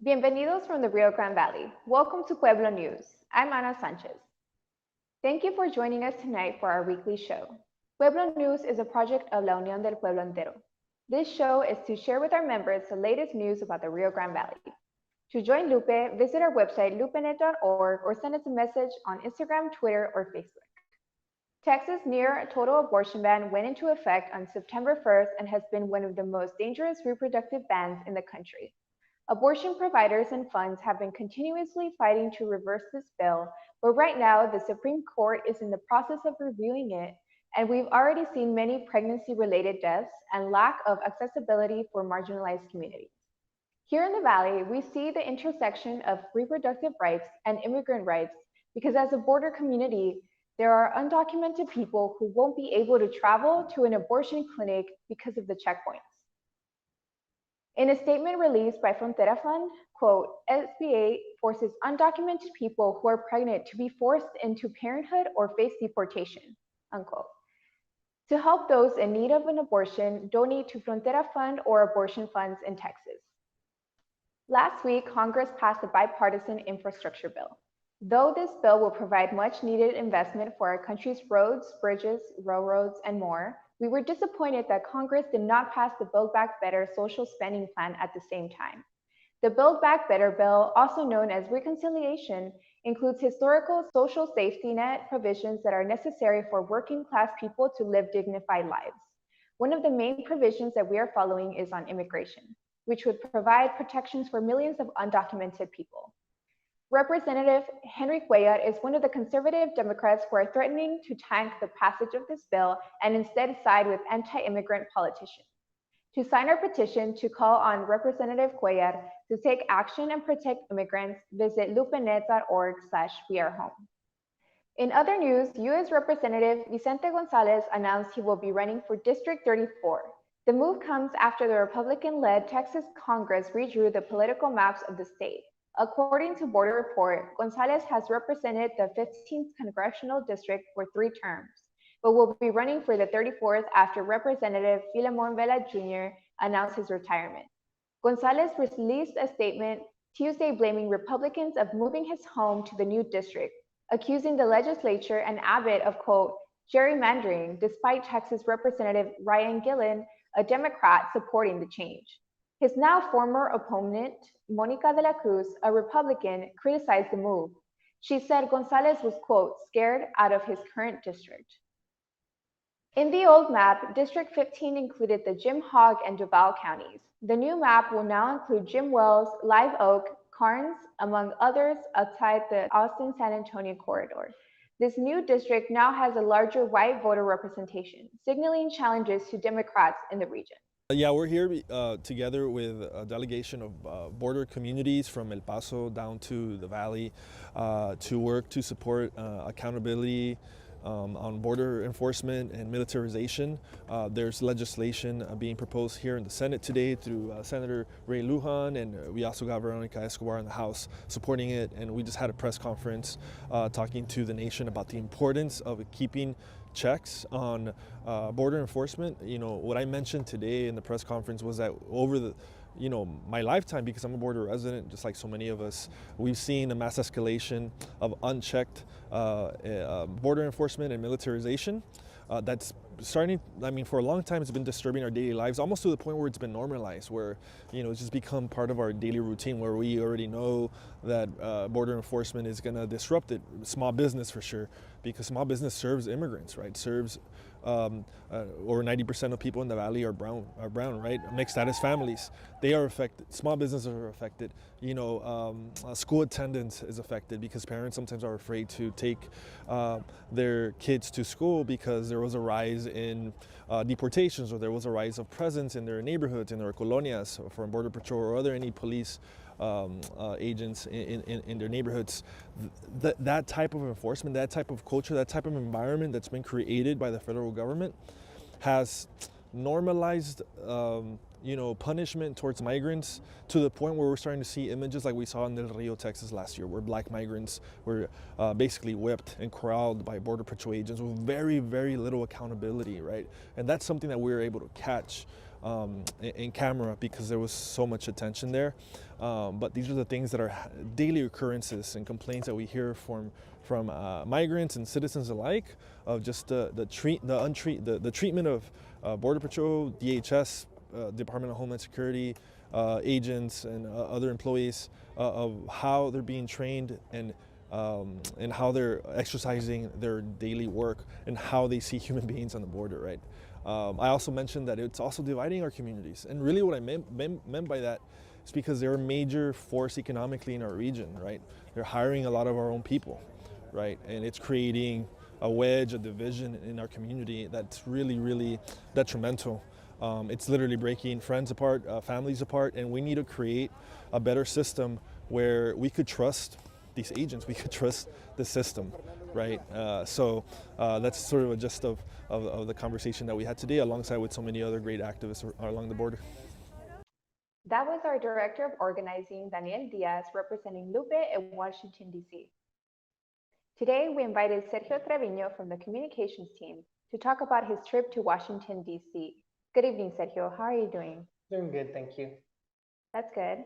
Bienvenidos from the Rio Grande Valley. Welcome to Pueblo News. I'm Ana Sanchez. Thank you for joining us tonight for our weekly show. Pueblo News is a project of La Unión del Pueblo Entero. This show is to share with our members the latest news about the Rio Grande Valley. To join Lupe, visit our website lupenet.org or send us a message on Instagram, Twitter, or Facebook. Texas' near total abortion ban went into effect on September 1st and has been one of the most dangerous reproductive bans in the country. Abortion providers and funds have been continuously fighting to reverse this bill, but right now the Supreme Court is in the process of reviewing it, and we've already seen many pregnancy-related deaths and lack of accessibility for marginalized communities. Here in the Valley, we see the intersection of reproductive rights and immigrant rights because as a border community, there are undocumented people who won't be able to travel to an abortion clinic because of the checkpoints. In a statement released by Frontera Fund, quote, SBA forces undocumented people who are pregnant to be forced into parenthood or face deportation, unquote. To help those in need of an abortion, donate to Frontera Fund or abortion funds in Texas. Last week, Congress passed a bipartisan infrastructure bill. Though this bill will provide much needed investment for our country's roads, bridges, railroads, and more, we were disappointed that Congress did not pass the Build Back Better social spending plan at the same time. The Build Back Better bill, also known as reconciliation, includes historical social safety net provisions that are necessary for working class people to live dignified lives. One of the main provisions that we are following is on immigration, which would provide protections for millions of undocumented people. Representative Henry Cuellar is one of the conservative Democrats who are threatening to tank the passage of this bill and instead side with anti-immigrant politicians. To sign our petition to call on Representative Cuellar to take action and protect immigrants, visit lupenet.org/wearehome. In other news, U.S. Representative Vicente Gonzalez announced he will be running for District 34. The move comes after the Republican-led Texas Congress redrew the political maps of the state. According to Border Report, Gonzalez has represented the 15th congressional district for 3 terms, but will be running for the 34th after Representative Filemon Vela Jr. announced his retirement. Gonzalez released a statement Tuesday blaming Republicans of moving his home to the new district, accusing the legislature and Abbott of, quote, gerrymandering, despite Texas Representative Ryan Gillen, a Democrat, supporting the change. His now former opponent, Monica de la Cruz, a Republican, criticized the move. She said Gonzalez was, quote, scared out of his current district. In the old map, District 15 included the Jim Hogg and Duval counties. The new map will now include Jim Wells, Live Oak, Karnes, among others outside the Austin-San Antonio corridor. This new district now has a larger white voter representation, signaling challenges to Democrats in the region. Yeah, we're here together with a delegation of border communities from El Paso down to the Valley to work to support accountability on border enforcement and militarization. There's legislation being proposed here in the Senate today through Senator Ray Lujan, and we also got Veronica Escobar in the House supporting it. And we just had a press conference talking to the nation about the importance of keeping checks on border enforcement. You know, what I mentioned today in the press conference was that over the my lifetime, because I'm a border resident, just like so many of us, we've seen a mass escalation of unchecked border enforcement and militarization. That's starting, I mean, for a long time it's been disturbing our daily lives, almost to the point where it's been normalized, where, it's just become part of our daily routine, where we already know that border enforcement is gonna disrupt it, small business for sure, because small business serves immigrants, right? Serves over 90% of people in the Valley are brown, right? Mixed status families. They are affected. Small businesses are affected. School attendance is affected because parents sometimes are afraid to take their kids to school because there was a rise in deportations, or there was a rise of presence in their neighborhoods, in their colonias, from Border Patrol or any police agents in their neighborhoods. That type of enforcement, that type of culture, that type of environment that's been created by the federal government has normalized punishment towards migrants to the point where we're starting to see images like we saw in Del Rio, Texas last year, where black migrants were basically whipped and corralled by Border Patrol agents with very, very little accountability, right? And that's something that we were able to catch in camera because there was so much attention there. But these are the things that are daily occurrences and complaints that we hear from migrants and citizens alike of just the treatment of Border Patrol, DHS, Department of Homeland Security, agents and other employees of how they're being trained and how they're exercising their daily work and how they see human beings on the border, right? I also mentioned that it's also dividing our communities. And really what I meant by that is because they're a major force economically in our region, right? They're hiring a lot of our own people, right? And it's creating a wedge, a division in our community that's really, really detrimental. It's literally breaking friends apart, families apart, and we need to create a better system where we could trust these agents, we could trust the system, right? So that's sort of a gist of the conversation that we had today, alongside with so many other great activists along the border. That was our Director of Organizing, Daniel Diaz, representing Lupe in Washington, D.C. Today, we invited Sergio Treviño from the communications team to talk about his trip to Washington, D.C. Good evening, Sergio. How are you doing? Doing good, thank you. That's good.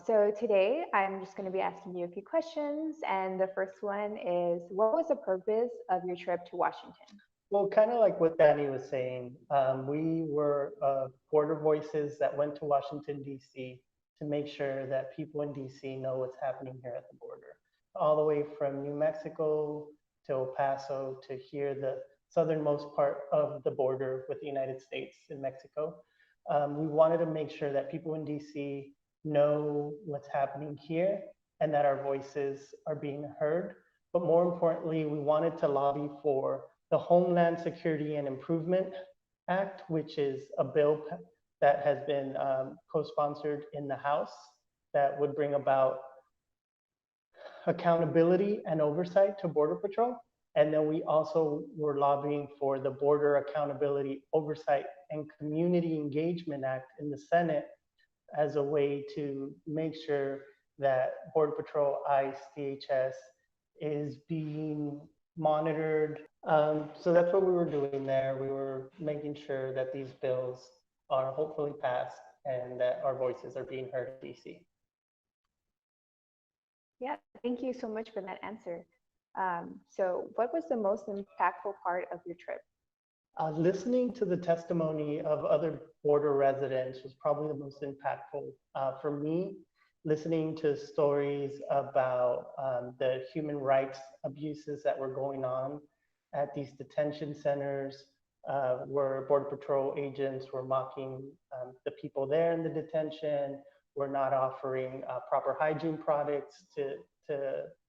So today, I'm just going to be asking you a few questions. And the first one is, what was the purpose of your trip to Washington? Well, kind of like what Danny was saying, we were border voices that went to Washington, D.C. to make sure that people in D.C. know what's happening here at the border. All the way from New Mexico to El Paso to here, the southernmost part of the border with the United States and Mexico. We wanted to make sure that people in D.C. know what's happening here and that our voices are being heard. But more importantly, we wanted to lobby for the Homeland Security and Improvement Act, which is a bill that has been co-sponsored in the House that would bring about accountability and oversight to Border Patrol. And then we also were lobbying for the Border Accountability, Oversight, and Community Engagement Act in the Senate as a way to make sure that Border Patrol, ICE, DHS is being monitored. So that's what we were doing there. We were making sure that these bills are hopefully passed and that our voices are being heard in DC. Yeah, thank you so much for that answer. So what was the most impactful part of your trip? Listening to the testimony of other border residents was probably the most impactful. For me, listening to stories about the human rights abuses that were going on at these detention centers, where Border Patrol agents were mocking the people there in the detention, were not offering proper hygiene products to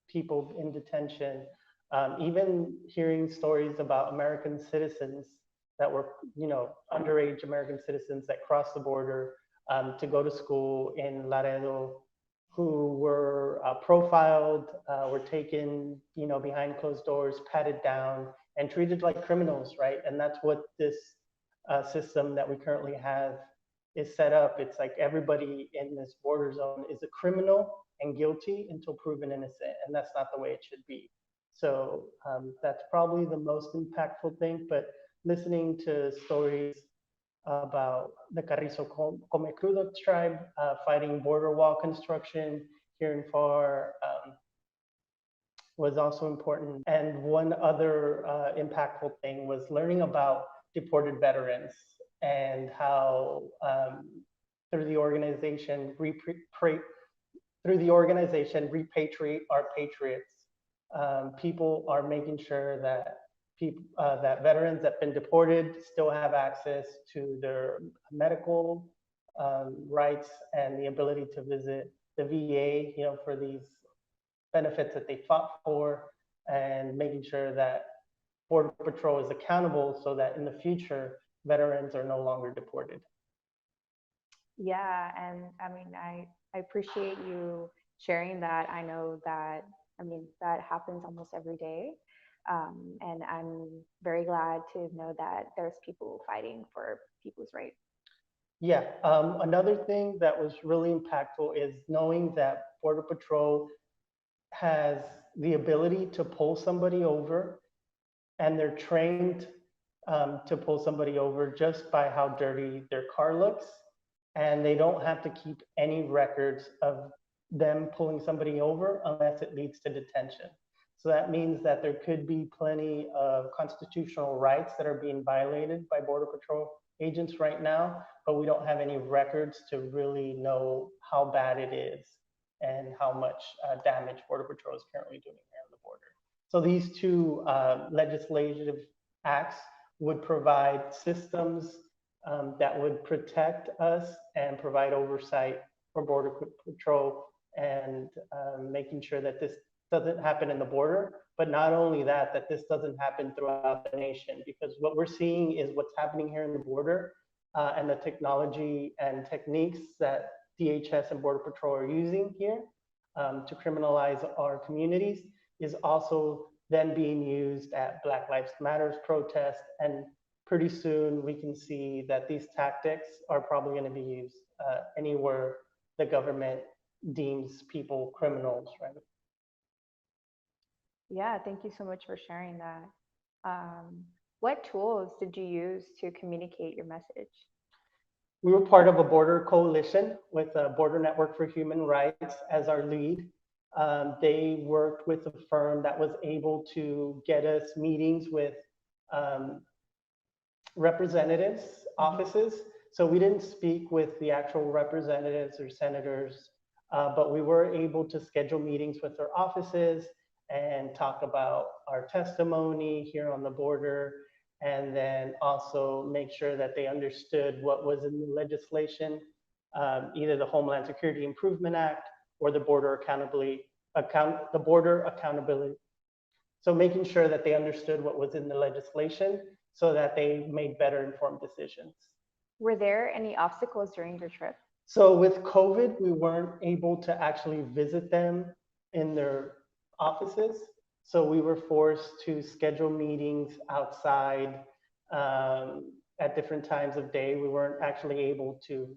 people in detention. Even hearing stories about American citizens that were, underage American citizens that crossed the border to go to school in Laredo, who were profiled, were taken, behind closed doors, patted down, and treated like criminals, right? And that's what this system that we currently have is set up. It's like everybody in this border zone is a criminal and guilty until proven innocent, and that's not the way it should be. So that's probably the most impactful thing. But listening to stories about the Carrizo Come Crudo tribe fighting border wall construction here in FAR was also important. And one other impactful thing was learning about deported veterans and how through the organization Repatriate Our Patriots, people are making sure that that veterans that have been deported still have access to their medical rights and the ability to visit the VA, for these benefits that they fought for, and making sure that Border Patrol is accountable so that in the future, veterans are no longer deported. Yeah, and I appreciate you sharing that. I know that, that happens almost every day. And I'm very glad to know that there's people fighting for people's rights. Yeah, another thing that was really impactful is knowing that Border Patrol has the ability to pull somebody over, and they're trained to pull somebody over just by how dirty their car looks. And they don't have to keep any records of them pulling somebody over unless it leads to detention. So that means that there could be plenty of constitutional rights that are being violated by Border Patrol agents right now, but we don't have any records to really know how bad it is and how much damage Border Patrol is currently doing here on the border. So these two legislative acts would provide systems that would protect us and provide oversight for Border Patrol and making sure that this doesn't happen in the border, but not only that, that this doesn't happen throughout the nation, because what we're seeing is what's happening here in the border and the technology and techniques that DHS and Border Patrol are using here to criminalize our communities is also then being used at Black Lives Matters protests. And pretty soon we can see that these tactics are probably going to be used anywhere the government deems people criminals, right? Yeah, thank you so much for sharing that. What tools did you use to communicate your message? We were part of a border coalition with Border Network for Human Rights as our lead. They worked with a firm that was able to get us meetings with representatives' offices. So we didn't speak with the actual representatives or senators, but we were able to schedule meetings with their offices and talk about our testimony here on the border, and then also make sure that they understood what was in the legislation, either the Homeland Security Improvement Act or the Border Accountability. So making sure that they understood what was in the legislation so that they made better informed decisions. Were there any obstacles during your trip? So with COVID, we weren't able to actually visit them in their offices. So we were forced to schedule meetings outside at different times of day. We weren't actually able to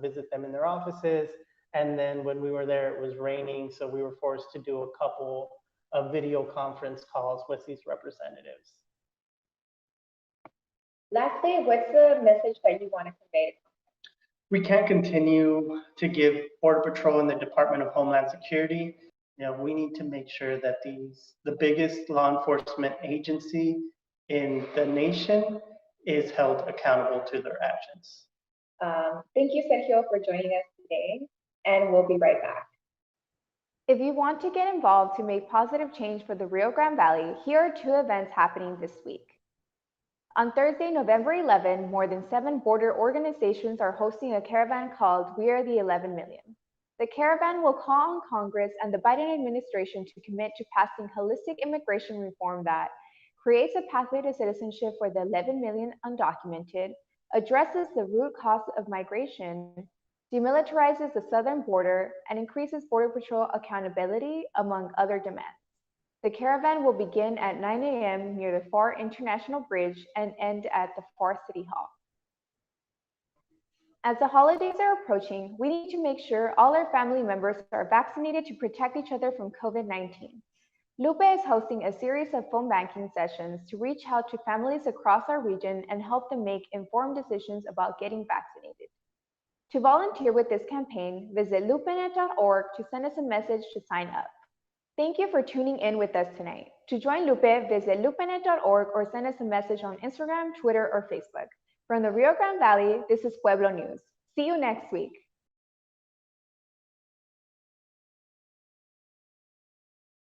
visit them in their offices. And then when we were there, it was raining. So we were forced to do a couple of video conference calls with these representatives. Lastly, what's the message that you want to convey? We can't continue to give Border Patrol and the Department of Homeland Security. We need to make sure that the biggest law enforcement agency in the nation is held accountable to their actions. Thank you, Sergio, for joining us today, and we'll be right back. If you want to get involved to make positive change for the Rio Grande Valley, here are two events happening this week. On Thursday, November 11, more than 7 border organizations are hosting a caravan called We Are the 11 Million. The caravan will call on Congress and the Biden administration to commit to passing holistic immigration reform that creates a pathway to citizenship for the 11 million undocumented, addresses the root cause of migration, demilitarizes the southern border, and increases Border Patrol accountability, among other demands. The caravan will begin at 9 a.m. near the Pharr International Bridge and end at the Pharr City Hall. As the holidays are approaching, we need to make sure all our family members are vaccinated to protect each other from COVID-19. Lupe is hosting a series of phone banking sessions to reach out to families across our region and help them make informed decisions about getting vaccinated. To volunteer with this campaign, visit lupenet.org to send us a message to sign up. Thank you for tuning in with us tonight. To join Lupe, visit lupenet.org or send us a message on Instagram, Twitter, or Facebook. From the Rio Grande Valley, this is Pueblo News. See you next week.